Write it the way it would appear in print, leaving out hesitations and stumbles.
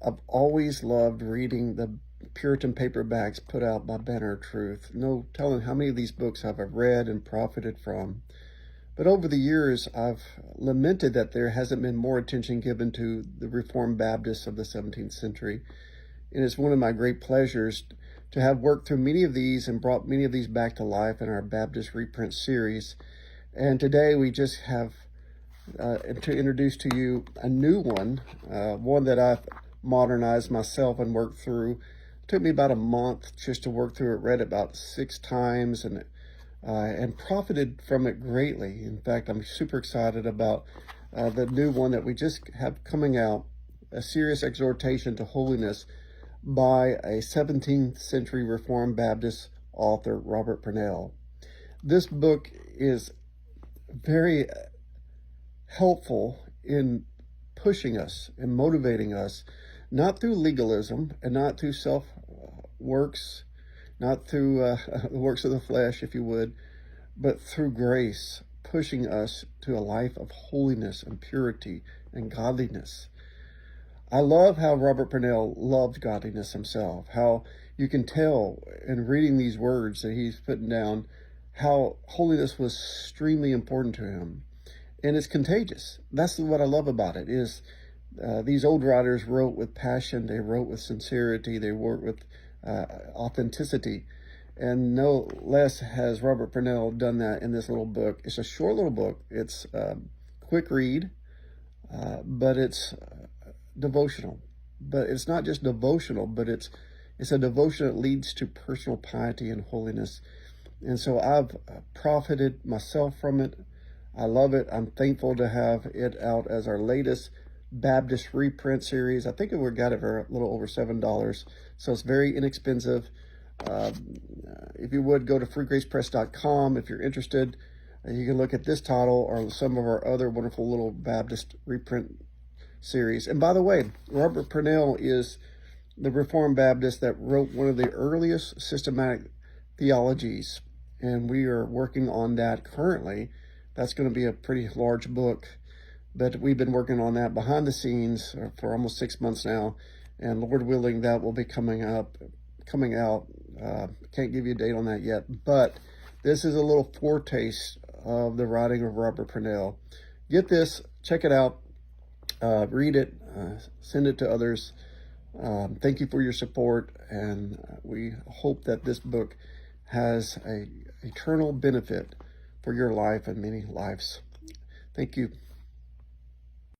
I've always loved reading the Puritan paperbacks put out by Banner of Truth. No telling how many of these books I've read and profited from. But over the years, I've lamented that there hasn't been more attention given to the Reformed Baptists of the 17th century. And it's one of my great pleasures to have worked through many of these and brought many of these back to life in our Baptist reprint series. And today we just have to introduce to you a new one, one that I've modernized myself and worked through. It took me about a month just to work through it, read it about 6 times, and profited from it greatly. In fact, I'm super excited about the new one that we just have coming out, a serious exhortation to holiness by a 17th century Reformed Baptist author, Robert Purnell. This book is very helpful in pushing us and motivating us, not through legalism and not through self-works, not through the works of the flesh, if you would, but through grace, pushing us to a life of holiness and purity and godliness. I love how Robert Purnell loved godliness himself, how you can tell in reading these words that he's putting down how holiness was extremely important to him. And it's contagious. That's what I love about it, is these old writers wrote with passion, they wrote with sincerity, they wrote with authenticity. And no less has Robert Purnell done that in this little book. It's a short little book. It's quick read, but it's devotional. But it's not just devotional, but it's a devotion that leads to personal piety and holiness. And so I've profited myself from it. I love it. I'm thankful to have it out as our latest Baptist reprint series. I think we got it for a little over $7, so it's very inexpensive. If you would, go to freegracepress.com if you're interested. You can look at this title or some of our other wonderful little Baptist reprint series. And by the way, Robert Purnell is the Reformed Baptist that wrote one of the earliest systematic theologies, and we are working on that currently. That's going to be a pretty large book, but we've been working on that behind the scenes for almost 6 months now, and Lord willing, that will be coming out. Can't give you a date on that yet, but this is a little foretaste of the writing of Robert Purnell. Get this, check it out, read it, send it to others. Thank you for your support, and we hope that this book has an eternal benefit for your life and many lives. Thank you.